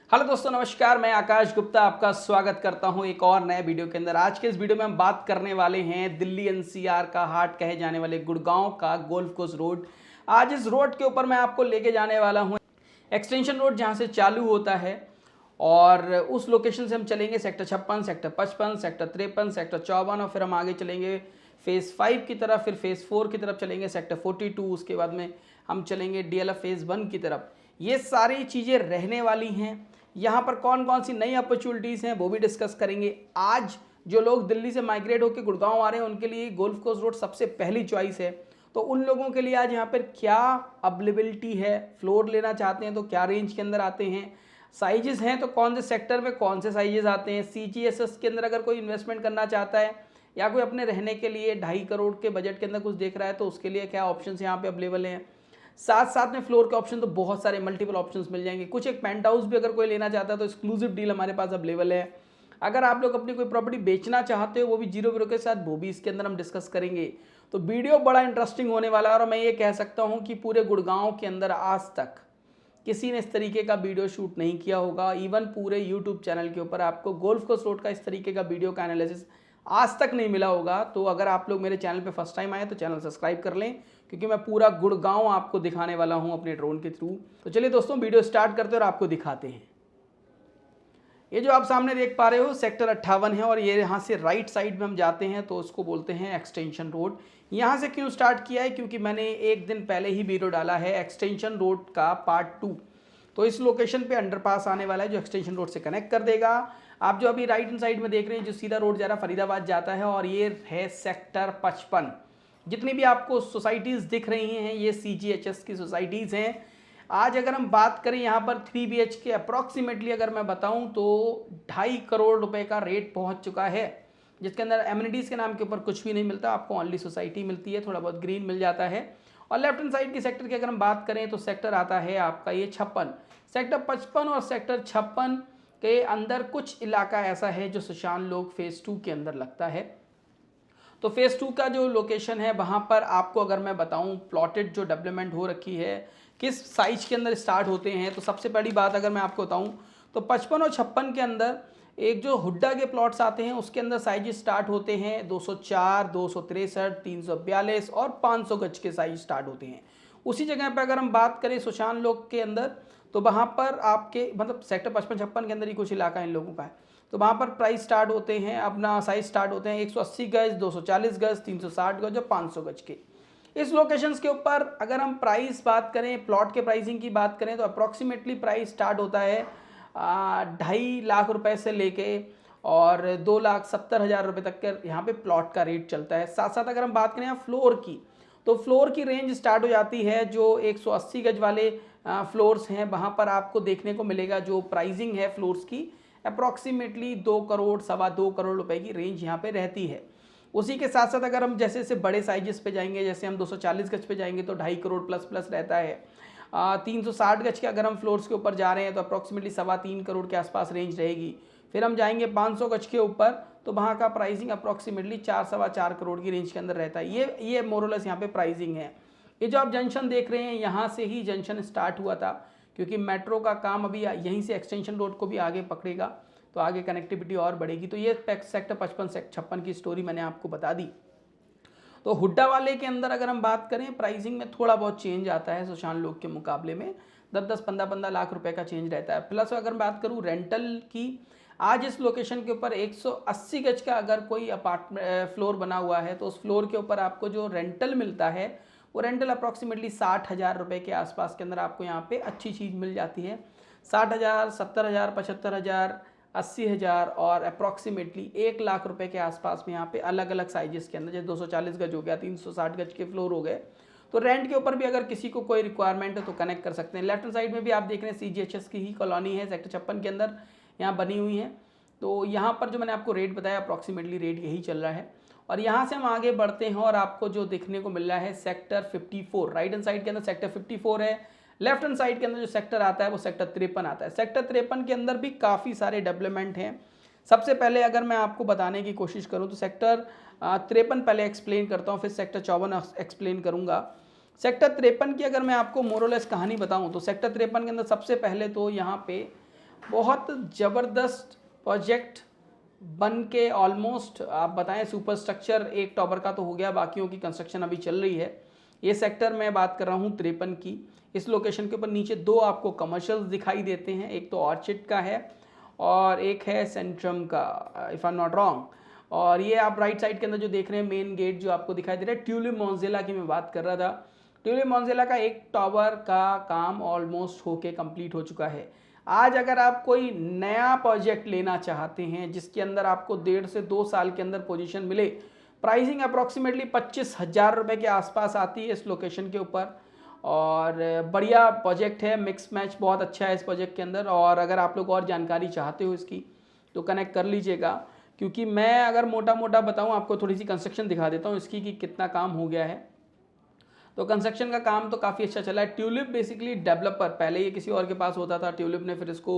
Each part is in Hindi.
हेलो दोस्तों, नमस्कार। मैं आकाश गुप्ता आपका स्वागत करता हूं एक और नए वीडियो के अंदर। आज के इस वीडियो में हम बात करने वाले हैं दिल्ली एनसीआर का हार्ट कहे जाने वाले गुड़गांव का गोल्फ कोर्स रोड। आज इस रोड के ऊपर मैं आपको लेके जाने वाला हूं एक्सटेंशन रोड, जहां से चालू होता है और उस लोकेशन से हम चलेंगे सेक्टर 56, सेक्टर 55, सेक्टर 53, सेक्टर 54 और फिर हम आगे चलेंगे फेज़ 5 की तरफ, फिर फेज़ 4 की तरफ चलेंगे सेक्टर 42। उसके बाद में हम चलेंगे डीएलएफ फेज़ 1 की तरफ। ये सारी चीज़ें रहने वाली हैं। यहाँ पर कौन कौन सी नई अपॉर्चुनिटीज़ हैं वो भी डिस्कस करेंगे। आज जो लोग दिल्ली से माइग्रेट होकर गुड़गांव आ रहे हैं उनके लिए गोल्फ कोर्स रोड सबसे पहली चॉइस है। तो उन लोगों के लिए आज यहाँ पर क्या अवेलेबिलिटी है, फ्लोर लेना चाहते हैं तो क्या रेंज के अंदर आते हैं, साइजेस हैं तो कौन से सेक्टर में कौन से साइजेस आते हैं, सीजीएसएस के अंदर अगर कोई इन्वेस्टमेंट करना चाहता है या कोई अपने रहने के लिए 2.5 करोड़ के बजट के अंदर कुछ देख रहा है तो उसके लिए क्या ऑप्शंस यहाँ पे अवेलेबल हैं। साथ साथ में फ्लोर के ऑप्शन तो बहुत सारे मल्टीपल ऑप्शंस मिल जाएंगे। कुछ एक पेंट हाउस भी अगर कोई लेना चाहता है तो एक्सक्लूसिव डील हमारे पास अवेलेबल है। अगर आप लोग अपनी कोई प्रॉपर्टी बेचना चाहते हो वो भी जीरो ब्रो के साथ, वो भी इसके अंदर हम डिस्कस करेंगे। तो वीडियो बड़ा इंटरेस्टिंग होने वाला है और मैं ये कह सकता हूँ कि पूरे गुड़गांव के अंदर आज तक किसी ने इस तरीके का वीडियो शूट नहीं किया होगा। इवन पूरे यूट्यूब चैनल के ऊपर आपको गोल्फ कोर्स रोड का इस तरीके का वीडियो का एनालिसिस आज तक नहीं मिला होगा। तो अगर आप लोग मेरे चैनल पे फर्स्ट टाइम आए तो चैनल सब्सक्राइब कर लें, क्योंकि मैं पूरा गुड़गांव आपको दिखाने वाला हूं अपने ड्रोन के थ्रू। तो चलिए दोस्तों, वीडियो स्टार्ट करते हैं और आपको दिखाते हैं। ये जो आप सामने देख पा रहे हो सेक्टर 58 है और ये यहाँ से राइट साइड में हम जाते हैं तो उसको बोलते हैं एक्सटेंशन रोड। यहाँ से क्यों स्टार्ट किया है, क्योंकि मैंने एक दिन पहले ही वीडियो डाला है एक्सटेंशन रोड का पार्ट 2। तो इस लोकेशन पे अंडरपास आने वाला है जो एक्सटेंशन रोड से कनेक्ट कर देगा। आप जो अभी राइट हैंड साइड में देख रहे हैं जो सीधा रोड जा रहा है फरीदाबाद जाता है और ये है सेक्टर 55। जितनी भी आपको सोसाइटीज़ दिख रही हैं ये सीजीएचएस की सोसाइटीज़ हैं। आज अगर हम बात करें यहाँ पर 3 BHK अप्रॉक्सीमेटली अगर मैं बताऊँ तो 2.5 करोड़ रुपए का रेट पहुँच चुका है, जिसके अंदर एमिनिटीज़ के नाम के ऊपर कुछ भी नहीं मिलता, आपको ओनली सोसाइटी मिलती है, थोड़ा बहुत ग्रीन मिल जाता है। और लेफ्ट हैंड साइड की सेक्टर की अगर हम बात करें तो सेक्टर आता है आपका ये 56। सेक्टर 55 और सेक्टर 56 के अंदर कुछ इलाका ऐसा है जो सुशांत लोग फेज़ 2 के अंदर लगता है। तो फेज़ 2 का जो लोकेशन है वहाँ पर आपको अगर मैं बताऊँ प्लॉटेड जो डेवलपमेंट हो रखी है किस साइज के अंदर स्टार्ट होते हैं, तो सबसे पहली बात अगर मैं आपको बताऊँ तो 55 और 56 के अंदर एक जो हुड्डा के प्लॉट्स आते हैं उसके अंदर साइज स्टार्ट होते हैं 204, 263, 342 और 500 गज के साइज स्टार्ट होते हैं। उसी जगह पर अगर हम बात करें सुशांत लोग के अंदर तो वहाँ पर आपके मतलब सेक्टर 55-56 के अंदर ही कुछ इलाका इन लोगों का है। तो वहाँ पर प्राइस स्टार्ट होते हैं, अपना साइज स्टार्ट होते हैं 180 गज, 240 गज, 360 गज और 500 गज के। इस लोकेशंस के ऊपर अगर हम प्राइस बात करें, प्लॉट के प्राइसिंग की बात करें तो अप्रॉक्सीमेटली प्राइस स्टार्ट होता है 2.5 लाख रुपए से लेके और 2,70,000 रुपये तक के यहाँ पे प्लॉट का रेट चलता है। साथ साथ अगर हम बात करें फ्लोर की तो फ्लोर की रेंज स्टार्ट हो जाती है जो 180 गज वाले फ्लोर्स हैं वहाँ पर आपको देखने को मिलेगा जो प्राइसिंग है फ्लोर्स की अप्रॉक्सीमेटली 2 करोड़, 2.25 करोड़ रुपए की रेंज यहाँ पे रहती है। उसी के साथ साथ अगर हम जैसे जैसे बड़े साइजेस पे जाएंगे, जैसे हम 240 गज पे जाएंगे तो 2.5 करोड़ प्लस प्लस रहता है। 360 गज के अगर हम फ्लोर्स के ऊपर जा रहे हैं तो अप्रॉक्सीमेटली 3.25 करोड़ के आसपास रेंज रहेगी। फिर हम जाएंगे 500 गज के ऊपर तो वहाँ का प्राइसिंग अप्रॉक्सीमेटली 4-4.25 करोड़ की रेंज के अंदर रहता है। ये मोरलेस यहाँ पे प्राइसिंग है। ये जो आप जंक्शन देख रहे हैं यहाँ से ही जंक्शन स्टार्ट हुआ था, क्योंकि मेट्रो का काम अभी यहीं से एक्सटेंशन रोड को भी आगे पकड़ेगा तो आगे कनेक्टिविटी और बढ़ेगी। तो ये सेक्टर 55-56 की स्टोरी मैंने आपको बता दी। तो हुड्डा वाले के अंदर अगर हम बात करें प्राइसिंग में थोड़ा बहुत चेंज आता है सुशांत लोग के मुकाबले में, 10-10, 15-15 लाख रुपए का चेंज रहता है। प्लस अगर बात करूँ रेंटल की, आज इस लोकेशन के ऊपर 180 गज का अगर कोई अपार्टमेंट फ्लोर बना हुआ है तो उस फ्लोर के ऊपर आपको जो रेंटल मिलता है वो रेंटल अप्रॉक्सीमेटली 60,000 रुपये के आसपास के अंदर आपको यहाँ पे अच्छी चीज़ मिल जाती है। 60,000, 70,000, 75,000, 80,000 और अप्रॉक्सीमेटली 1 लाख रुपए के आसपास में यहाँ पे अलग अलग साइजेस के अंदर, जैसे 240 गज हो गया, 360 गज के फ्लोर हो गए। तो रेंट के ऊपर भी अगर किसी को कोई रिक्वायरमेंट है तो कनेक्ट कर सकते हैं। लेफ्ट हैंड साइड में भी आप देख रहे हैं सीजीएचएस की ही कॉलोनी है सेक्टर 56 के अंदर यहाँ बनी हुई है। तो यहाँ पर जो मैंने आपको रेट बताया अप्रॉक्सीमेटली रेट यही चल रहा है। और यहाँ से हम आगे बढ़ते हैं और आपको जो देखने को मिल रहा है सेक्टर 54, राइट हैंड साइड के अंदर सेक्टर 54 है। लेफ्ट हैंड साइड के अंदर जो सेक्टर आता है वो सेक्टर 53 आता है। सेक्टर 53 के अंदर भी काफ़ी सारे डेवलपमेंट हैं। सबसे पहले अगर मैं आपको बताने की कोशिश करूं तो सेक्टर 53 पहले एक्सप्लेन करता हूं, फिर सेक्टर 54 एक्सप्लेन करूंगा। सेक्टर 53 की अगर मैं आपको मोरलेस कहानी बताऊं तो सेक्टर 53 के अंदर सबसे पहले तो यहाँ पे बहुत ज़बरदस्त प्रोजेक्ट बन के ऑलमोस्ट आप बताएं, सुपर स्ट्रक्चर एक टॉवर का तो हो गया, बाकियों की कंस्ट्रक्शन अभी चल रही है। ये सेक्टर मैं बात कर रहा हूँ 53 की। इस लोकेशन के ऊपर नीचे दो आपको कमर्शियल्स दिखाई देते हैं, एक तो ऑर्चिड का है और एक है सेंट्रम का, if I am not wrong. और ये आप राइट साइड के अंदर जो देख रहे हैं मेन गेट जो आपको दिखाई दे रहा है, ट्यूलिप मॉन्जेला की मैं बात कर रहा था। ट्यूलिप मॉन्जेला का एक टॉवर का काम ऑलमोस्ट होके कंप्लीट हो चुका है। आज अगर आप कोई नया प्रोजेक्ट लेना चाहते हैं जिसके अंदर आपको 1.5 से 2 साल के अंदर पोजीशन मिले, प्राइसिंग अप्रॉक्सीमेटली 25,000 रुपये के आसपास आती है इस लोकेशन के ऊपर। और बढ़िया प्रोजेक्ट है, मिक्स मैच बहुत अच्छा है इस प्रोजेक्ट के अंदर। और अगर आप लोग और जानकारी चाहते हो इसकी तो कनेक्ट कर लीजिएगा, क्योंकि मैं अगर मोटा मोटा बताऊं आपको, थोड़ी सी कंस्ट्रक्शन दिखा देता हूं इसकी कि कितना काम हो गया है। तो कंस्ट्रक्शन का काम तो काफ़ी अच्छा चला है। ट्यूलिप बेसिकली डेवलपर, पहले ये किसी और के पास होता था, ट्यूलिप ने फिर इसको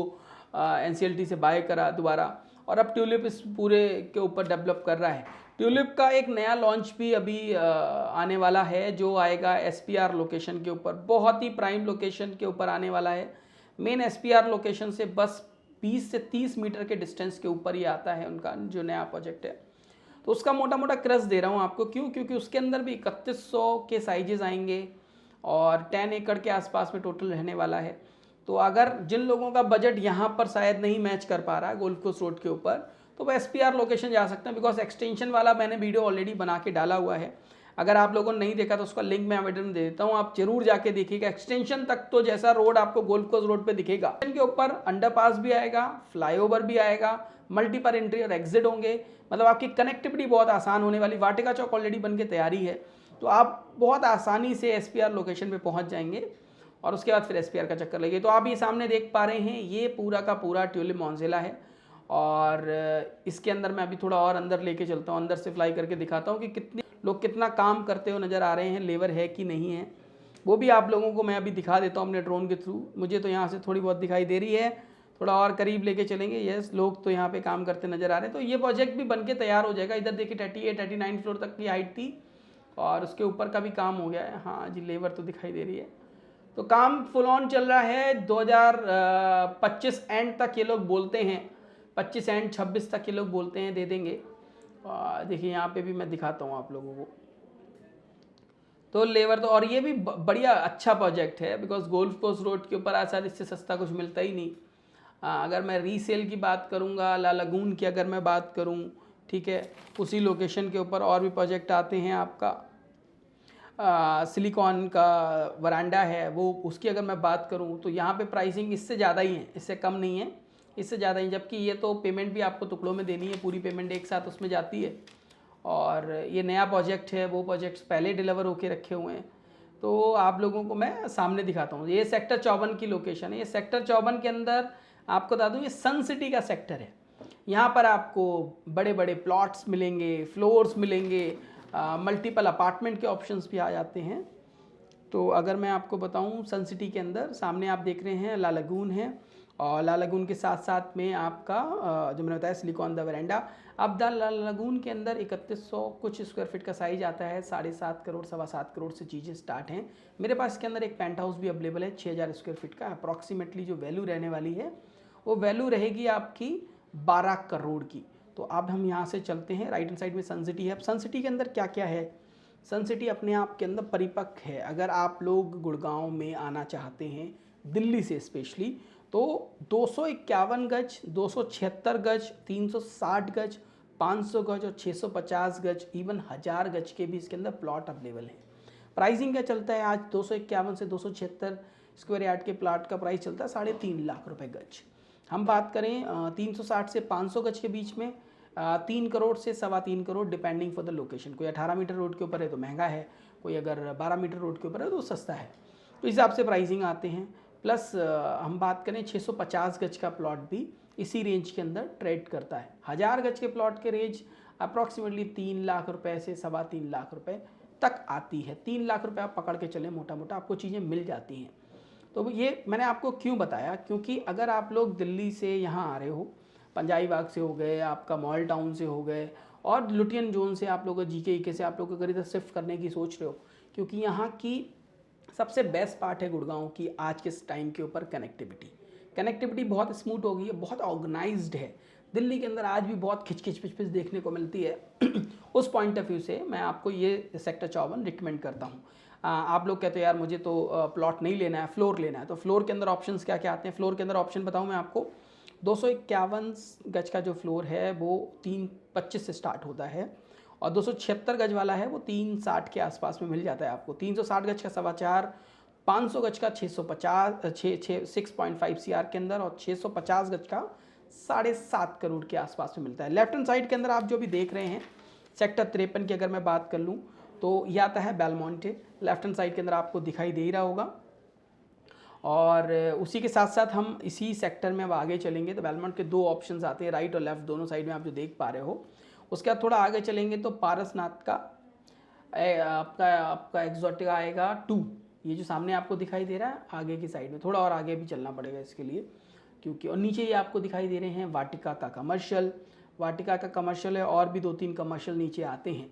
NCLT से बाय करा दोबारा, और अब ट्यूलिप इस पूरे के ऊपर डेवलप कर रहा है। ट्यूलिप का एक नया लॉन्च भी अभी आने वाला है जो आएगा SPR लोकेशन के ऊपर, बहुत ही प्राइम लोकेशन के ऊपर आने वाला है। मेन SPR लोकेशन से बस 20 से 30 मीटर के डिस्टेंस के ऊपर ही आता है उनका जो नया प्रोजेक्ट है। तो उसका मोटा मोटा क्रस दे रहा हूँ आपको, क्यों? क्योंकि उसके अंदर भी 3100 के साइजेस आएंगे और 10 एकड़ के आसपास में टोटल रहने वाला है। तो अगर जिन लोगों का बजट यहाँ पर शायद नहीं मैच कर पा रहा है गोल्फ कोर्स रोड के ऊपर, तो वो SPR लोकेशन जा सकते हैं, बिकॉज एक्सटेंशन वाला मैंने वीडियो ऑलरेडी बना के डाला हुआ है। अगर आप लोगों ने नहीं देखा तो उसका लिंक मैं वीडियो में दे देता हूँ, आप जरूर जाके देखिएगा। एक्सटेंशन तक तो जैसा रोड आपको गोल्फ कोर्स रोड पे दिखेगा, के ऊपर अंडरपास भी आएगा, फ्लाईओवर भी आएगा, मल्टीपल एंट्री और एग्जिट होंगे, मतलब आपकी कनेक्टिविटी बहुत आसान होने वाली। वाटिका चौक ऑलरेडी बन के तैयारी है, तो आप बहुत आसानी से SPR लोकेशन पे पहुंच जाएंगे और उसके बाद फिर SPR का चक्कर लगे। तो आप ये सामने देख पा रहे हैं, ये पूरा का पूरा ट्यूलिप मॉन्जेला है। और इसके अंदर मैं अभी थोड़ा और अंदर लेके चलता हूँ, अंदर से फ्लाई करके दिखाता हूँ कि कितने लोग कितना काम करते हुए नज़र आ रहे हैं, लेबर है कि नहीं है, वो भी आप लोगों को मैं अभी दिखा देता हूँ अपने ड्रोन के थ्रू। मुझे तो यहाँ से थोड़ी बहुत दिखाई दे रही है, थोड़ा और करीब लेके चलेंगे। यस, लोग तो यहाँ पे काम करते नज़र आ रहे हैं। तो ये प्रोजेक्ट भी बन के तैयार हो जाएगा। इधर देखिए 38-39 फ्लोर तक की हाइट थी और उसके ऊपर का भी काम हो गया है। हाँ जी, लेबर तो दिखाई दे रही है। तो काम फुल ऑन चल रहा है। 2025 एंड तक ये लोग बोलते हैं, 25 एंड 26 तक ये लोग बोलते हैं दे देंगे। देखिए यहाँ पे भी मैं दिखाता हूँ आप लोगों को। तो लेबर तो, और ये भी बढ़िया अच्छा प्रोजेक्ट है, बिकॉज गोल्फ कोर्स रोड के ऊपर आसार इससे सस्ता कुछ मिलता ही नहीं। अगर मैं रीसेल की बात करूँगा, ला लगून की अगर मैं बात करूँ, ठीक है, उसी लोकेशन के ऊपर और भी प्रोजेक्ट आते हैं आपका। सिलिकॉन का वरांडा है वो, उसकी अगर मैं बात करूँ तो यहाँ पे प्राइसिंग इससे ज़्यादा ही है, इससे कम नहीं है, इससे ज़्यादा ही। जबकि ये तो पेमेंट भी आपको टुकड़ों में देनी है, पूरी पेमेंट एक साथ उसमें जाती है। और ये नया प्रोजेक्ट है, वो प्रोजेक्ट्स पहले डिलीवर होके रखे हुए हैं। तो आप लोगों को मैं सामने दिखाता हूँ। ये सेक्टर 54 की लोकेशन है। ये सेक्टर 54 के अंदर आपको बता दूँ, ये सन सिटी का सेक्टर है। यहाँ पर आपको बड़े बड़े प्लॉट्स मिलेंगे, फ्लोर्स मिलेंगे, मल्टीपल अपार्टमेंट के ऑप्शंस भी आ जाते हैं। तो अगर मैं आपको बताऊं, सन सिटी के अंदर सामने आप देख रहे हैं ला लगून है, और ला लगून के साथ साथ में आपका जो मैंने बताया सिलिकॉन द वेरेंडा। अब द ला लगून के अंदर 3100 कुछ स्क्वायर फीट का साइज आता है। 7.5 करोड़ 7.25 करोड़ से चीज़ें स्टार्ट हैं। मेरे पास इसके अंदर एक पेंट हाउस भी अवेलेबल है 6000 स्क्वायर फीट का। अप्रॉक्सीमेटली जो वैल्यू रहने वाली है वो वैल्यू रहेगी आपकी 12 करोड़ की। तो अब हम यहाँ से चलते हैं, राइट हैंड साइड में सन सिटी है। अब सन सिटी के अंदर क्या क्या है? सन सिटी अपने आप के अंदर परिपक्व है। अगर आप लोग गुड़गांव में आना चाहते हैं दिल्ली से स्पेशली, तो 251 गज, 276 गज, 360 गज, 500 गज और 650 गज, इवन 1000 गज के भी इसके अंदर प्लॉट अवेलेबल हैं। प्राइसिंग क्या चलता है आज? 251 से 276 स्क्वायर यार्ड के प्लॉट का प्राइस चलता है 3.5 लाख रुपए गज। हम बात करें 360 से 500 गज के बीच में 3 करोड़ से 3.25 crore, depending for the location. कोई 18 मीटर रोड के ऊपर है तो महंगा है, कोई अगर 12 मीटर रोड के ऊपर है तो सस्ता है। तो इस हिसाब से प्राइसिंग आते हैं। प्लस हम बात करें 650 गज का प्लॉट भी इसी रेंज के अंदर ट्रेड करता है। 1000 गज के प्लॉट के रेंज अप्रॉक्सीमेटली 3 लाख रुपए से 3.25 लाख रुपए तक आती है। 3 लाख रुपए आप पकड़ के चलें, मोटा मोटा आपको चीज़ें मिल जाती हैं। तो ये मैंने आपको क्यों बताया, क्योंकि अगर आप लोग दिल्ली से यहाँ आ रहे हो, पंजाबी बाग से हो गए, आपका मॉल टाउन से हो गए, और लुटियन जोन से आप लोग GK से आप लोग अगर इधर शिफ्ट करने की सोच रहे हो, क्योंकि यहाँ की सबसे बेस्ट पार्ट है गुड़गांव की आज के टाइम के ऊपर कनेक्टिविटी। कनेक्टिविटी बहुत स्मूथ हो गई है, बहुत ऑर्गेनाइज्ड है। दिल्ली के अंदर आज भी बहुत खिचखिच पिचपिच देखने को मिलती है। उस पॉइंट ऑफ व्यू से मैं आपको ये सेक्टर 54 रिकमेंड करता हूँ। आप लोग कहते हो यार मुझे तो प्लॉट नहीं लेना है, फ्लोर लेना है, तो फ्लोर के अंदर ऑप्शंस क्या क्या आते हैं? फ्लोर के अंदर ऑप्शन बताऊँ मैं आपको, 251 गज का जो फ्लोर है वो 325 से स्टार्ट होता है, और 276 गज वाला है वो 360 के आसपास में मिल जाता है आपको। 360 गज का 4.25, 500 गज का 6.5 CR के अंदर, और 650 गज का 7.5 करोड़ के आसपास में मिलता है। लेफ्ट हैंड साइड के अंदर आप जो भी देख रहे हैं सेक्टर 53 की अगर मैं बात कर लूँ तो यह आता है बेलमोंटे, लेफ्ट हैंड साइड के अंदर आपको दिखाई दे ही रहा होगा। और उसी के साथ साथ हम इसी सेक्टर में अब आगे चलेंगे तो बेलमोंट के 2 ऑप्शंस आते हैं, राइट और लेफ्ट दोनों साइड में आप जो देख पा रहे हो। उसके बाद थोड़ा आगे चलेंगे तो पारसनाथ का आपका एक्सोटिक आएगा 2, ये जो सामने आपको दिखाई दे रहा है आगे की साइड में, थोड़ा और आगे भी चलना पड़ेगा इसके लिए क्योंकि, और नीचे ये आपको दिखाई दे रहे हैं वाटिका का कमर्शियल, वाटिका का कमर्शियल है, और भी 2-3 कमर्शियल नीचे आते हैं।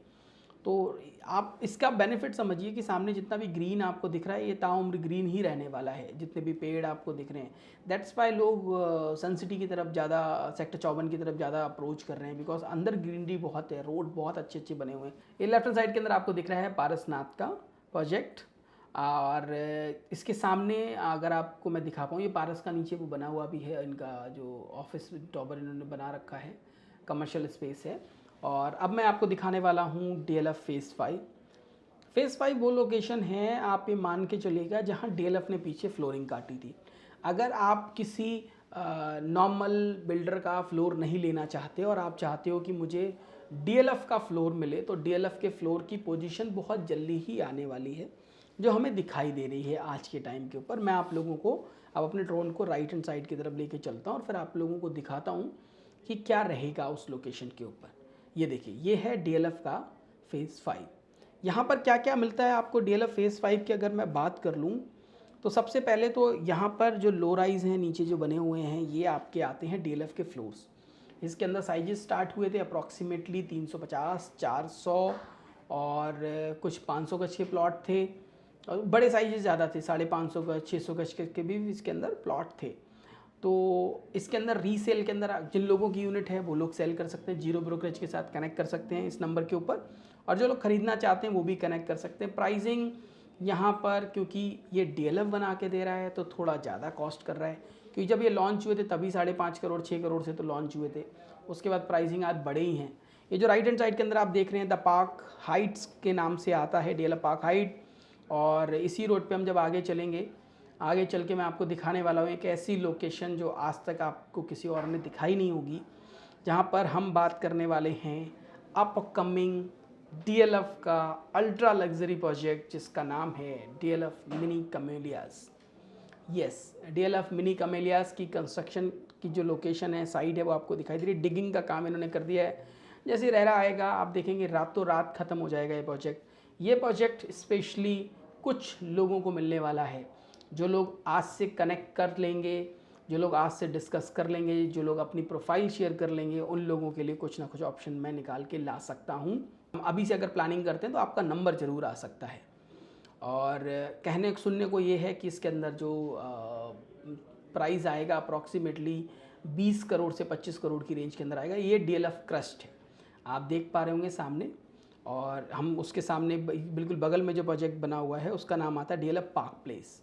तो आप इसका बेनिफिट समझिए कि सामने जितना भी ग्रीन आपको दिख रहा है ये ताउम्र ग्रीन ही रहने वाला है, जितने भी पेड़ आपको दिख रहे हैं। दैट्स वाई लोग सन सिटी की तरफ ज़्यादा, सेक्टर 54 की तरफ ज़्यादा अप्रोच कर रहे हैं, बिकॉज अंदर ग्रीनरी बहुत है, रोड बहुत अच्छे अच्छे बने हुए हैं। ये लेफ्ट साइड के अंदर आपको दिख रहा है पारसनाथ का प्रोजेक्ट, और इसके सामने अगर आपको मैं दिखा पाऊँ, ये पारस का नीचे वो बना हुआ भी है, इनका जो ऑफिस टॉवर इन्होंने बना रखा है, कमर्शियल स्पेस है। और अब मैं आपको दिखाने वाला हूँ DLF फेज़ 5। फेज़ 5 वो लोकेशन है, आप ये मान के चलिएगा, जहाँ DLF ने पीछे फ्लोरिंग काटी थी। अगर आप किसी नॉर्मल बिल्डर का फ्लोर नहीं लेना चाहते और आप चाहते हो कि मुझे DLF का फ्लोर मिले, तो DLF के फ्लोर की पोजीशन बहुत जल्दी ही आने वाली है, जो हमें दिखाई दे रही है आज के टाइम के ऊपर। मैं आप लोगों को अब अपने ड्रोन को राइट हैंड साइड की तरफ लेके चलता हूँ और फिर आप लोगों को दिखाता हूँ कि क्या रहेगा उस लोकेशन के ऊपर। ये देखिए, ये है DLF का फेज़ 5। यहाँ पर क्या क्या मिलता है आपको DLF फेज़ 5 की अगर मैं बात कर लूँ तो सबसे पहले तो यहाँ पर जो लो राइज़ हैं नीचे जो बने हुए हैं, ये आपके आते हैं DLF के फ्लोर्स। इसके अंदर साइजेस स्टार्ट हुए थे अप्रॉक्सीमेटली 350, 400 और कुछ 500 गज के प्लॉट थे, और बड़े साइजेस ज़्यादा थे, 550 गज, 600 गज के भी इसके अंदर प्लॉट थे। तो इसके अंदर रीसेल के अंदर जिन लोगों की यूनिट है वो लोग सेल कर सकते हैं, जीरो ब्रोकरेज के साथ कनेक्ट कर सकते हैं इस नंबर के ऊपर, और जो लोग ख़रीदना चाहते हैं वो भी कनेक्ट कर सकते हैं। प्राइसिंग यहाँ पर क्योंकि ये DLF बना के दे रहा है तो थोड़ा ज़्यादा कॉस्ट कर रहा है, क्योंकि जब ये लॉन्च हुए थे तभी 5.5 करोड़ 6 करोड़ से तो लॉन्च हुए थे, उसके बाद प्राइसिंग आज बढ़े ही हैं। ये जो राइट हैंड साइड के अंदर आप देख रहे हैं द पार्क हाइट्स के नाम से आता है, DLF पार्क हाइट। और इसी रोड पे हम जब आगे चलेंगे, आगे चल के मैं आपको दिखाने वाला हूँ एक ऐसी लोकेशन जो आज तक आपको किसी और ने दिखाई नहीं होगी, जहाँ पर हम बात करने वाले हैं अपकमिंग DLF का अल्ट्रा लग्जरी प्रोजेक्ट जिसका नाम है DLF mini Camellias. Yes, DLF mini Camellias की कंस्ट्रक्शन की जो लोकेशन है, साइड है, वो आपको दिखाई दे रही है। डिगिंग का काम इन्होंने कर दिया है, जैसे रह रहा आएगा आप देखेंगे रातों रात ख़त्म हो जाएगा ये प्रोजेक्ट। ये प्रोजेक्ट स्पेशली कुछ लोगों को मिलने वाला है, जो लोग आज से कनेक्ट कर लेंगे, जो लोग आज से डिस्कस कर लेंगे, जो लोग अपनी प्रोफाइल शेयर कर लेंगे, उन लोगों के लिए कुछ ना कुछ ऑप्शन मैं निकाल के ला सकता हूँ। अभी से अगर प्लानिंग करते हैं तो आपका नंबर ज़रूर आ सकता है। और कहने सुनने को ये है कि इसके अंदर जो प्राइस आएगा अप्रॉक्सीमेटली 20 करोड़ से 25 करोड़ की रेंज के अंदर आएगा। ये DLF क्रस्ट है, आप देख पा रहे होंगे सामने, और हम उसके सामने बिल्कुल बगल में जो प्रोजेक्ट बना हुआ है उसका नाम आता है DLF पार्क प्लेस।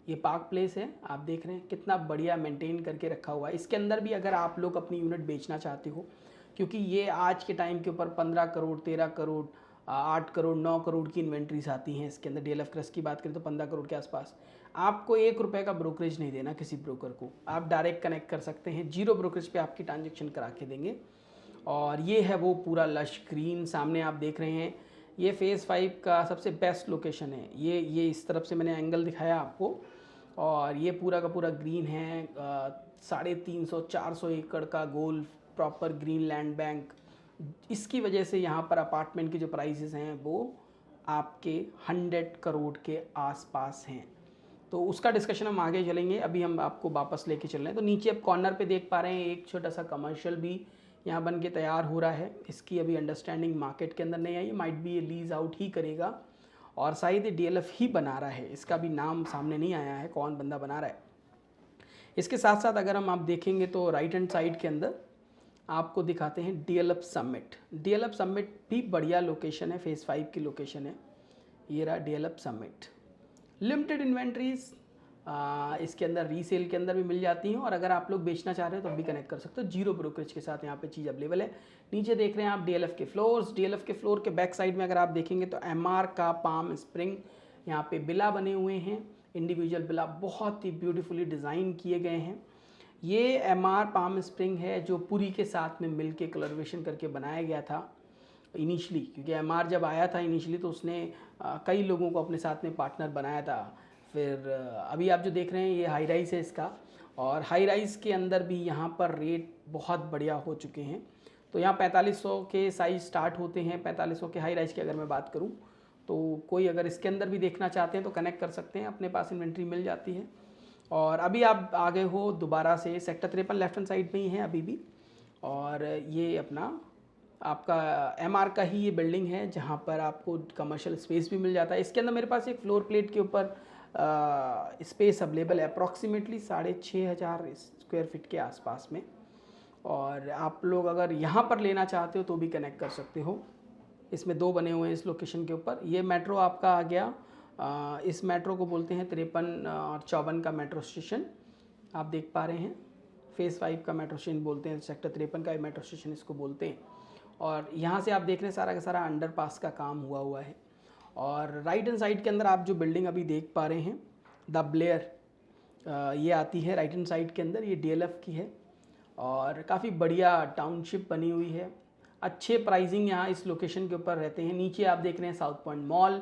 ये पार्क प्लेस है, आप देख रहे हैं कितना बढ़िया मेंटेन करके रखा हुआ है। इसके अंदर भी अगर आप लोग अपनी यूनिट बेचना चाहते हो, क्योंकि ये आज के टाइम के ऊपर 15 करोड़ 13 करोड़ 8 करोड़ 9 करोड़ की इन्वेंट्रीज आती हैं इसके अंदर। DLF क्रस्ट की बात करें तो 15 करोड़ के आसपास। आपको 1 रुपये का ब्रोकरेज नहीं देना किसी ब्रोकर को, आप डायरेक्ट कनेक्ट कर सकते हैं, जीरो ब्रोकरेज पे आपकी ट्रांजेक्शन करा के देंगे। और ये है वो पूरा लश ग्रीन सामने आप देख रहे हैं, ये फेज़ 5 का सबसे बेस्ट लोकेशन है। ये इस तरफ से मैंने एंगल दिखाया आपको, और ये पूरा का पूरा ग्रीन है, 350-400 एकड़ का गोल प्रॉपर ग्रीन लैंड बैंक। इसकी वजह से यहाँ पर अपार्टमेंट के जो प्राइसेस हैं वो आपके 100 करोड़ के आसपास हैं। तो उसका डिस्कशन हम आगे चलेंगे, अभी हम आपको वापस लेके चल रहे हैं। तो नीचे आप कॉर्नर पे देख पा रहे हैं एक छोटा सा कमर्शियल भी यहाँ बन के तैयार हो रहा है। इसकी अभी अंडरस्टैंडिंग मार्केट के अंदर नहीं आई, माइट भी ये लीज आउट ही करेगा, और शायद ये DLF ही बना रहा है, इसका भी नाम सामने नहीं आया है कौन बंदा बना रहा है। इसके साथ साथ अगर आप देखेंगे तो राइट हैंड साइड के अंदर आपको दिखाते हैं DLF समिट। DLF समिट भी बढ़िया लोकेशन है, फेज़ 5 की लोकेशन है। ये रहा DLF समिट। लिमिटेड इन्वेंट्रीज इसके अंदर रीसेल के अंदर भी मिल जाती हैं, और अगर आप लोग बेचना चाह रहे हो तो भी कनेक्ट कर सकते हो। जीरो ब्रोकरेज के साथ यहाँ पे चीज़ अवेलेबल है। नीचे देख रहे हैं आप DLF के फ्लोर्स। DLF के फ्लोर के बैक साइड में अगर आप देखेंगे तो MR का पाम स्प्रिंग यहाँ पे बिला बने हुए हैं, इंडिविजुअल बिला बहुत ही ब्यूटीफुली डिज़ाइन किए गए हैं। ये MR पाम स्प्रिंग है जो पूरी के साथ में मिल के कलरवेशन करके बनाया गया था इनिशली, क्योंकि MR जब आया था इनिशली तो उसने कई लोगों को अपने साथ में पार्टनर बनाया था। फिर अभी आप जो देख रहे हैं ये हाई राइज है इसका, और हाई राइज के अंदर भी यहाँ पर रेट बहुत बढ़िया हो चुके हैं। तो यहाँ 4500 के साइज़ स्टार्ट होते हैं। 4500 के हाई राइज की अगर मैं बात करूँ तो कोई अगर इसके अंदर भी देखना चाहते हैं तो कनेक्ट कर सकते हैं, अपने पास इन्वेंट्री मिल जाती है। और अभी आप आगे हो दोबारा से सेक्टर 53 लेफ्ट हैंड साइड में ही है अभी भी, और ये अपना आपका MR का ही ये बिल्डिंग है जहाँ पर आपको कमर्शियल स्पेस भी मिल जाता है। इसके अंदर मेरे पास एक फ्लोर प्लेट के ऊपर स्पेस अवेलेबल है अप्रॉक्सीमेटली 6500 स्क्वायर फीट के आसपास में, और आप लोग अगर यहाँ पर लेना चाहते हो तो भी कनेक्ट कर सकते हो। इसमें 2 बने हुए हैं इस लोकेशन के ऊपर। ये मेट्रो आपका आ गया, इस मेट्रो को बोलते हैं 53 और 54 का मेट्रो स्टेशन, आप देख पा रहे हैं। फेज़ 5 का मेट्रो स्टेशन बोलते हैं, सेक्टर 53 का मेट्रो स्टेशन इसको बोलते हैं। और यहाँ से आप देख रहे हैं सारा का सारा अंडरपास का काम हुआ है। और राइट हैंड साइड के अंदर आप जो बिल्डिंग अभी देख पा रहे हैं द ब्लेयर, ये आती है राइट हैंड साइड के अंदर। ये DLF की है और काफ़ी बढ़िया टाउनशिप बनी हुई है। अच्छे प्राइसिंग यहाँ इस लोकेशन के ऊपर रहते हैं। नीचे आप देख रहे हैं साउथ पॉइंट मॉल,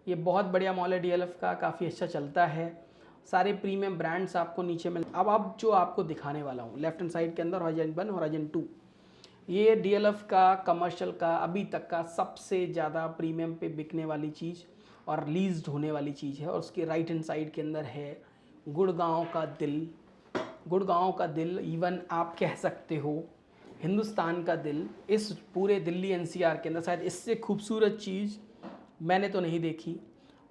ये बहुत बढ़िया मॉल है DLF का, काफ़ी अच्छा चलता है। सारे प्रीमियम ब्रांड्स आपको नीचे मिल। अब जो आपको दिखाने वाला हूँ लेफ्ट हैंड साइड के अंदर होराइजन 1 होराइजन 2, ये DLF का कमर्शियल का अभी तक का सबसे ज़्यादा प्रीमियम पे बिकने वाली चीज़ और लीज्ड होने वाली चीज़ है। और उसके राइट हैंड साइड के अंदर है गुड़गांव का दिल। गुड़गांव का दिल, इवन आप कह सकते हो हिंदुस्तान का दिल। इस पूरे दिल्ली NCR के अंदर शायद इससे खूबसूरत चीज़ मैंने तो नहीं देखी।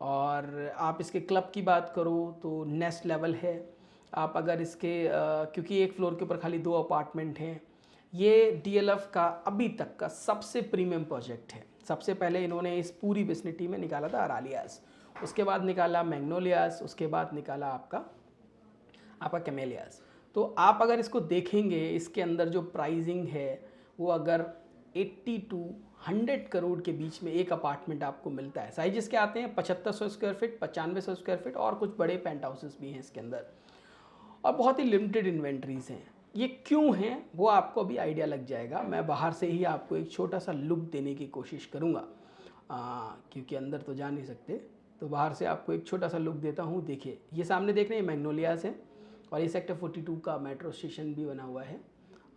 और आप इसके क्लब की बात करो तो नेक्स्ट लेवल है। आप अगर इसके क्योंकि एक फ्लोर के ऊपर खाली 2 अपार्टमेंट हैं, ये DLF का अभी तक का सबसे प्रीमियम प्रोजेक्ट है। सबसे पहले इन्होंने इस पूरी विसिनिटी में निकाला था अरालियास, उसके बाद निकाला मैग्नोलियास, उसके बाद निकाला आपका कैमेलियास। तो आप अगर इसको देखेंगे, इसके अंदर जो प्राइसिंग है वो अगर 80 to 100 करोड़ के बीच में एक अपार्टमेंट आपको मिलता है। साइज इसके आते हैं 7500 स्क्वायर फीट, 9500 स्क्वायर फीट, और कुछ बड़े पेंट हाउसेस भी हैं इसके अंदर, और बहुत ही लिमिटेड इन्वेंट्रीज हैं। ये क्यों हैं वो आपको अभी आइडिया लग जाएगा। मैं बाहर से ही आपको एक छोटा सा लुक देने की कोशिश करूँगा, क्योंकि अंदर तो जा नहीं सकते, तो बाहर से आपको एक छोटा सा लुक देता हूँ। देखिए ये सामने देख रहे हैं मैग्नोलियास है, और ये सेक्टर 42 का मेट्रो स्टेशन भी बना हुआ है।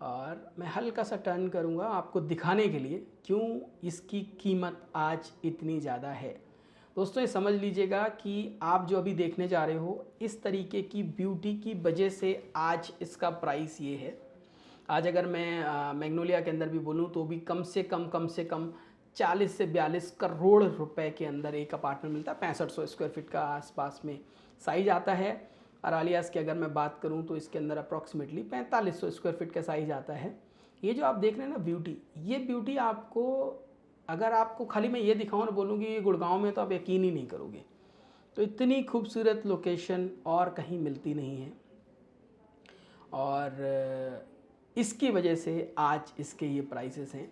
और मैं हल्का सा टर्न करूँगा आपको दिखाने के लिए क्यों इसकी कीमत आज इतनी ज़्यादा है। दोस्तों ये समझ लीजिएगा कि आप जो अभी देखने जा रहे हो इस तरीके की ब्यूटी की वजह से आज इसका प्राइस ये है। आज अगर मैं मैग्नोलिया के अंदर भी बोलूँ तो भी कम से कम 40 से 42 करोड़ रुपए के अंदर एक अपार्टमेंट मिलता है। 6500 स्क्वायर फीट का आसपास में साइज आता है। अरालियास की अगर मैं बात करूं तो इसके अंदर अप्रॉक्सीमेटली 4500 स्क्वायर फीट का साइज आता है। ये जो आप देख रहे हैं ना ब्यूटी, ये ब्यूटी आपको अगर आपको खाली मैं ये दिखाऊं और बोलूँ कि ये गुड़गांव में, तो आप यकीन ही नहीं करोगे। तो इतनी खूबसूरत लोकेशन और कहीं मिलती नहीं है, और इसकी वजह से आज इसके ये प्राइसेस हैं।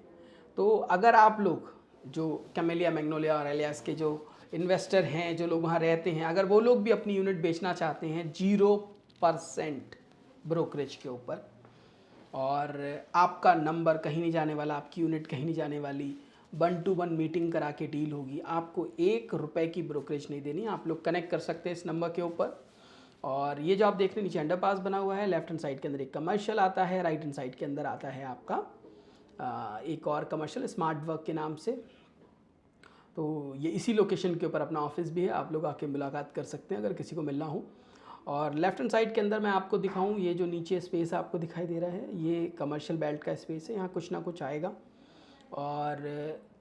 तो अगर आप लोग जो कैमेलिया, मैग्नोलिया और एलियास के जो इन्वेस्टर हैं, जो लोग वहाँ रहते हैं, अगर वो लोग भी अपनी यूनिट बेचना चाहते हैं 0% ब्रोकरेज के ऊपर, और आपका नंबर कहीं नहीं जाने वाला, आपकी यूनिट कहीं नहीं जाने वाली, 1-to-1 मीटिंग करा के डील होगी, आपको 1 रुपये की ब्रोकरेज नहीं देनी। आप लोग कनेक्ट कर सकते हैं इस नंबर के ऊपर। और ये जो आप देख रहे हैं नीचे अंडरपास बना हुआ है, लेफ्ट हैंड साइड के अंदर एक कमर्शियल आता है, राइट हैंड साइड के अंदर आता है आपका एक और कमर्शियल स्मार्ट वर्क के नाम से। तो ये इसी लोकेशन के ऊपर अपना ऑफिस भी है, आप लोग आके मुलाकात कर सकते हैं अगर किसी को मिलना हो। और लेफ्ट हैंड साइड के अंदर मैं आपको दिखाऊं, ये जो नीचे स्पेस आपको दिखाई दे रहा है ये कमर्शियल बेल्ट का स्पेस है, यहाँ कुछ ना कुछ आएगा। और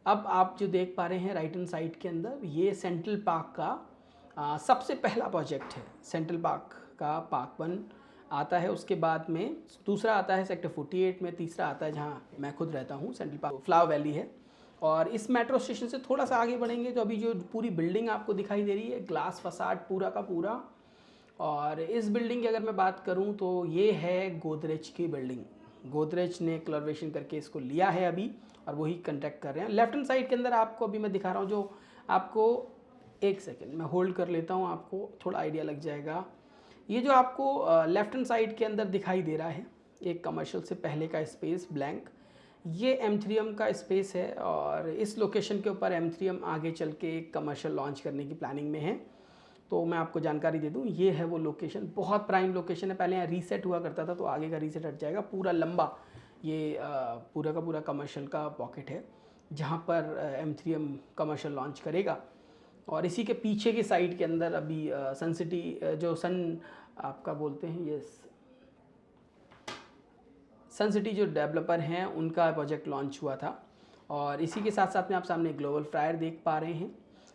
अब आप जो देख पा रहे हैं राइट हैंड साइड के अंदर, ये सेंट्रल पार्क का सबसे पहला प्रोजेक्ट है। सेंट्रल पार्क का पार्क 1 आता है। उसके बाद में दूसरा आता है सेक्टर 48 में, तीसरा आता है जहाँ मैं खुद रहता हूँ, सेंट्रल पार्क फ्लावर वैली है। और इस मेट्रो स्टेशन से थोड़ा सा आगे बढ़ेंगे तो अभी जो पूरी बिल्डिंग आपको दिखाई दे रही है, ग्लास फसाड पूरा का पूरा। और इस बिल्डिंग की अगर मैं बात करूं तो ये है गोदरेज की बिल्डिंग। गोदरेज ने कोलैबोरेशन करके इसको लिया है अभी, और वही कंटेक्ट कर रहे हैं। लेफ्ट हैंड साइड के अंदर आपको अभी मैं दिखा रहा हूँ, जो आपको एक सेकेंड मैं होल्ड कर लेता हूँ, आपको थोड़ा आइडिया लग जाएगा। ये जो आपको लेफ्ट हैंड साइड के अंदर दिखाई दे रहा है, एक कमर्शियल से पहले का स्पेस ब्लैंक, ये एमथ्रियम का स्पेस है। और इस लोकेशन के ऊपर एमथ्रियम आगे चल के एक कमर्शियल लॉन्च करने की प्लानिंग में है। तो मैं आपको जानकारी दे दूं, ये है वो लोकेशन, बहुत प्राइम लोकेशन है। पहले यहाँ रीसेट हुआ करता था, तो आगे का रीसेट हट जाएगा। पूरा लंबा ये पूरा का पूरा कमर्शियल का पॉकेट है, जहाँ पर एमथ्रियम कमर्शियल लॉन्च करेगा। और इसी के पीछे की साइड के अंदर अभी सन सिटी जो सन आपका बोलते हैं, ये सन सिटी जो डेवलपर हैं उनका प्रोजेक्ट लॉन्च हुआ था। और इसी के साथ साथ में आप सामने ग्लोबल फ्लायर देख पा रहे हैं।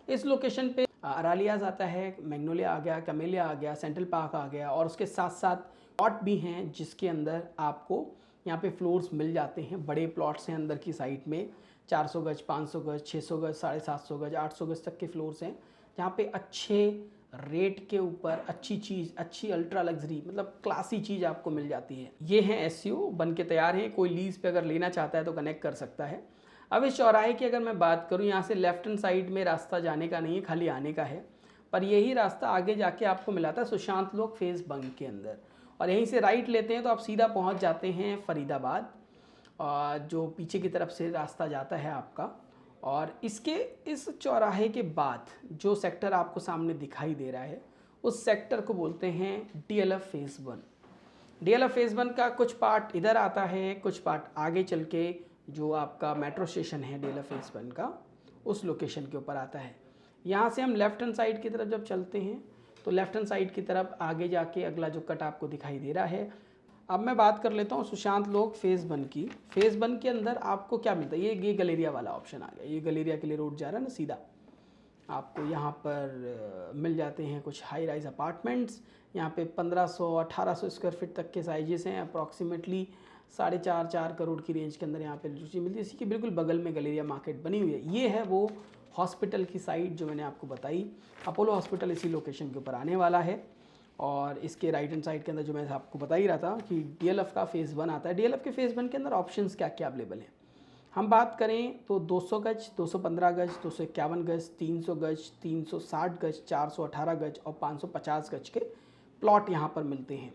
इस लोकेशन पे अरालियाज आता है, मैग्नोलिया आ गया, कैमेलिया आ गया, सेंट्रल पार्क आ गया, और उसके साथ साथ प्लॉट भी हैं जिसके अंदर आपको यहाँ पे फ्लोर्स मिल जाते हैं। बड़े प्लॉट्स हैं अंदर की साइड में, 400 गज, 500 गज, 600 गज, 750 गज, 800 गज तक के फ्लोर्स हैं, जहाँ पे अच्छे रेट के ऊपर अच्छी चीज़, अच्छी अल्ट्रा लग्जरी मतलब क्लासी चीज़ आपको मिल जाती है। ये हैं एसयू बन के तैयार हैं, कोई लीज पे अगर लेना चाहता है तो कनेक्ट कर सकता है। अब इस चौराहे की अगर मैं बात करूं, यहाँ से लेफ्ट हैंड साइड में रास्ता जाने का नहीं है, खाली आने का है। पर यही रास्ता आगे जाके आपको मिलाता है सुशांत लोक फेस बंग के अंदर, और यहीं से राइट लेते हैं तो आप सीधा पहुँच जाते हैं फरीदाबाद, जो पीछे की तरफ से रास्ता जाता है आपका। और इसके इस चौराहे के बाद जो सेक्टर आपको सामने दिखाई दे रहा है, उस सेक्टर को बोलते हैं डीएलएफ फेज़ 1। डीएलएफ फेज़ 1 का कुछ पार्ट इधर आता है, कुछ पार्ट आगे चल के जो आपका मेट्रो स्टेशन है डीएलएफ फेज़ 1 का, उस लोकेशन के ऊपर आता है। यहाँ से हम लेफ्ट हैंड साइड की तरफ जब चलते हैं तो लेफ्ट हैंड साइड की तरफ आगे जाके अगला जो कट आपको दिखाई दे रहा है। अब मैं बात कर लेता हूँ सुशांत लोक फेज़ 1 की। फेज़ 1 के अंदर आपको क्या मिलता है, ये गलेरिया वाला ऑप्शन आ गया। ये गलेरिया के लिए रोड जा रहा है ना सीधा, आपको यहाँ पर मिल जाते हैं कुछ हाई राइज अपार्टमेंट्स। यहाँ पे 1500-1800 स्क्वायर फीट तक के साइजेस हैं। अप्रॉक्सीमेटली 4.5 करोड़ की रेंज के अंदर यहाँ पे रुचि मिलती है। इसी के बिल्कुल बगल में गलेरिया मार्केट बनी हुई है। ये है वो हॉस्पिटल की साइट जो मैंने आपको बताई। अपोलो हॉस्पिटल इसी लोकेशन के ऊपर आने वाला है। और इसके राइट हैंड साइड के अंदर जो मैं आपको बता ही रहा था कि डीएलएफ का फेज़ 1 आता है। डीएलएफ के फेज़ 1 के अंदर ऑप्शंस क्या क्या अवेलेबल हैं, हम बात करें तो 200 गज, 215 गज, 251 गज, 300 गज, 360 गज, 418 गज और 550 गज के प्लॉट यहाँ पर मिलते हैं।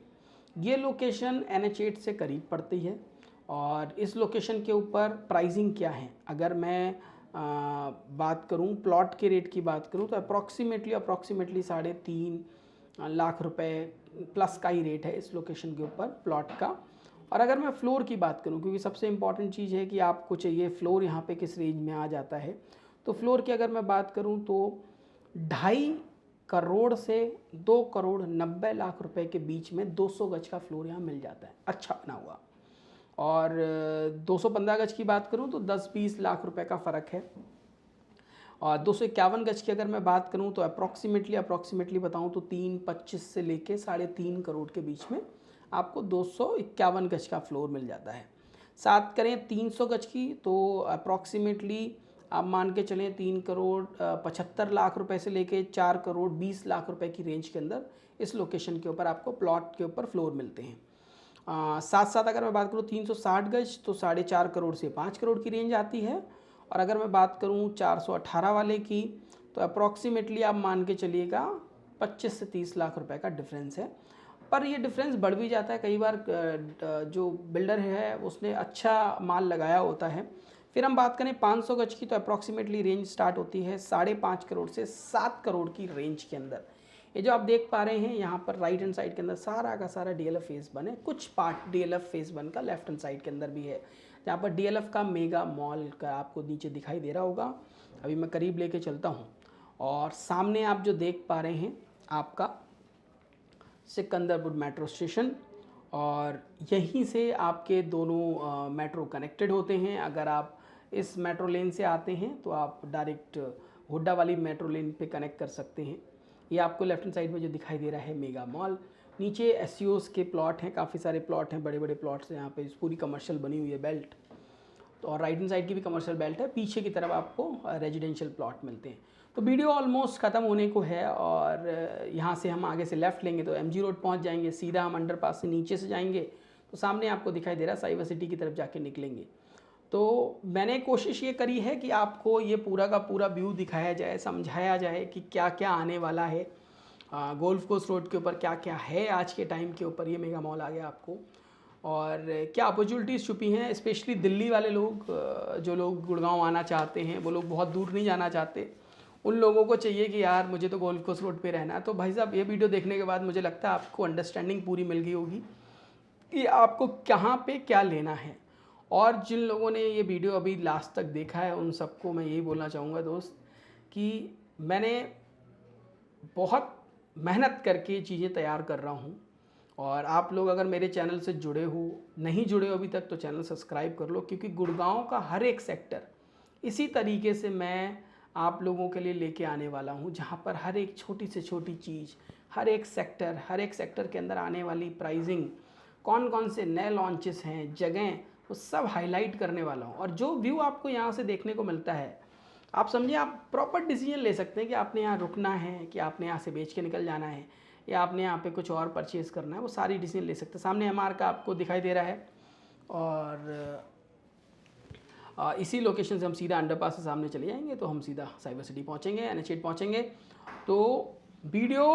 ये लोकेशन NH8 से करीब पड़ती है। और इस लोकेशन के ऊपर प्राइसिंग क्या है, अगर मैं बात करूँ प्लॉट के रेट की बात करूँ तो अप्रॉक्सीमेटली 3.5 लाख रुपए प्लस का ही रेट है इस लोकेशन के ऊपर प्लॉट का। और अगर मैं फ्लोर की बात करूं, क्योंकि सबसे इम्पॉर्टेंट चीज़ है कि आपको चाहिए फ्लोर यहाँ पे किस रेंज में आ जाता है, तो फ्लोर की अगर मैं बात करूं तो 2.5 करोड़ से 2 करोड़ 90 लाख रुपए के बीच में 200 गज का फ्लोर यहाँ मिल जाता है, अच्छा बना हुआ। और 215 गज की बात करूँ तो 10-20 लाख रुपए का फ़र्क है। और 251 गज की अगर मैं बात करूं तो अप्रॉक्सीमेटली बताऊं तो 3.25 से लेके 3.5 करोड़ के बीच में आपको 251 गज का फ्लोर मिल जाता है। साथ करें 300 गज की तो अप्रॉक्सीमेटली आप मान के चलें 3 करोड़ 75 लाख रुपए से लेके 4 करोड़ 20 लाख रुपए की रेंज के अंदर इस लोकेशन के ऊपर आपको प्लॉट के ऊपर फ्लोर मिलते हैं। साथ साथ अगर मैं बात करूँ 360 गज तो 4.5 करोड़ से 5 करोड़ की रेंज आती है। और अगर मैं बात करूं 418 वाले की तो अप्रॉक्सीमेटली आप मान के चलिएगा 25 से 30 लाख रुपए का डिफरेंस है। पर ये डिफरेंस बढ़ भी जाता है, कई बार जो बिल्डर है उसने अच्छा माल लगाया होता है। फिर हम बात करें 500 गज की तो अप्रॉक्सीमेटली रेंज स्टार्ट होती है 5.5 करोड़ से 7 करोड़ की रेंज के अंदर। ये जो आप देख पा रहे हैं यहाँ पर राइट हैंड साइड के अंदर सारा का सारा डीएलएफ फेज़ 1 है। कुछ पार्ट डीएलएफ फेज़ 1 का लेफ्ट हैंड साइड के अंदर भी है, जहाँ पर डीएलएफ का मेगा मॉल का आपको नीचे दिखाई दे रहा होगा। अभी मैं करीब लेके चलता हूँ और सामने आप जो देख पा रहे हैं आपका सिकंदरपुर मेट्रो स्टेशन, और यहीं से आपके दोनों मेट्रो कनेक्टेड होते हैं। अगर आप इस मेट्रो लेन से आते हैं तो आप डायरेक्ट हुड्डा वाली मेट्रो लेन पे कनेक्ट कर सकते हैं। ये आपको लेफ्ट हैंड साइड में जो दिखाई दे रहा है मेगा मॉल, नीचे एसईओस के प्लॉट हैं, काफ़ी सारे प्लॉट हैं, बड़े बड़े प्लॉट्स हैं यहाँ पे, पूरी कमर्शियल बनी हुई है बेल्ट। तो और राइट हैंड साइड की भी कमर्शियल बेल्ट है, पीछे की तरफ आपको रेजिडेंशियल प्लॉट मिलते हैं। तो वीडियो ऑलमोस्ट ख़त्म होने को है और यहाँ से हम आगे से लेफ़्ट लेंगे तो एमजी रोड पहुँच जाएंगे। सीधा हम अंडरपास से नीचे से जाएंगे तो सामने आपको दिखाई दे रहा है साइबर सिटी की तरफ जाके निकलेंगे। तो मैंने कोशिश ये करी है कि आपको ये पूरा का पूरा व्यू दिखाया जाए, समझाया जाए कि क्या क्या आने वाला है, गोल्फ कोर्स रोड के ऊपर क्या क्या है आज के टाइम के ऊपर। ये मेगा मॉल आ गया आपको, और क्या अपॉर्चुनिटीज़ छुपी हैं। स्पेशली दिल्ली वाले लोग, जो लोग गुड़गांव आना चाहते हैं, वो लोग बहुत दूर नहीं जाना चाहते, उन लोगों को चाहिए कि यार मुझे तो गोल्फ कोर्स रोड पे रहना है। तो भाई साहब, ये वीडियो देखने के बाद मुझे लगता है आपको अंडरस्टैंडिंग पूरी मिल गई होगी कि आपको कहाँ पे क्या लेना है। और जिन लोगों ने ये वीडियो अभी लास्ट तक देखा है उन सबको मैं यही बोलना चाहूँगा दोस्त, कि मैंने बहुत मेहनत करके चीज़ें तैयार कर रहा हूँ। और आप लोग अगर मेरे चैनल से जुड़े हो, नहीं जुड़े हो अभी तक, तो चैनल सब्सक्राइब कर लो, क्योंकि गुड़गांव का हर एक सेक्टर इसी तरीके से मैं आप लोगों के लिए लेके आने वाला हूँ, जहाँ पर हर एक छोटी से छोटी चीज़, हर एक सेक्टर के अंदर आने वाली प्राइसिंग, कौन कौन से नए लॉन्चेस हैं, जगह, वो सब हाईलाइट करने वाला हूँ। और जो व्यू आपको यहाँ से देखने को मिलता है, आप समझिए आप प्रॉपर डिसीजन ले सकते हैं कि आपने यहाँ रुकना है, कि आपने यहाँ से बेच के निकल जाना है, या आपने यहाँ पे कुछ और परचेज़ करना है। वो सारी डिसीजन ले सकते हैं। सामने एमआर का आपको दिखाई दे रहा है, और इसी लोकेशन से हम सीधा अंडरपास से सामने चले जाएंगे तो हम सीधा साइबर सिटी पहुँचेंगे, NH8 पहुँचेंगे। तो वीडियो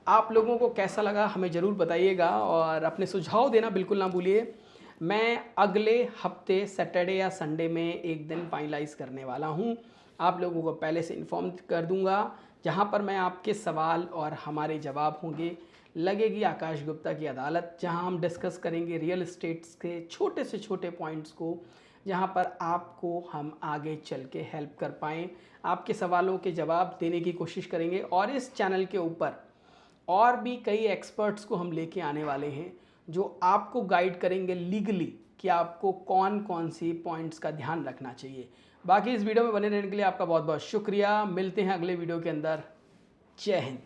आप लोगों को कैसा लगा हमें ज़रूर बताइएगा, और अपने सुझाव देना बिल्कुल ना भूलिए। मैं अगले हफ्ते सैटरडे या संडे में एक दिन फाइनलाइज़ करने वाला हूँ, आप लोगों को पहले से इन्फॉर्म कर दूंगा, जहाँ पर मैं आपके सवाल और हमारे जवाब होंगे। लगेगी आकाश गुप्ता की अदालत, जहाँ हम डिस्कस करेंगे रियल एस्टेट्स के छोटे से छोटे पॉइंट्स को, जहाँ पर आपको हम आगे चल के हेल्प कर पाएँ, आपके सवालों के जवाब देने की कोशिश करेंगे। और इस चैनल के ऊपर और भी कई एक्सपर्ट्स को हम लेके आने वाले हैं, जो आपको गाइड करेंगे लीगली कि आपको कौन कौन सी पॉइंट्स का ध्यान रखना चाहिए। बाकी इस वीडियो में बने रहने के लिए आपका बहुत बहुत शुक्रिया। मिलते हैं अगले वीडियो के अंदर। जय हिंद।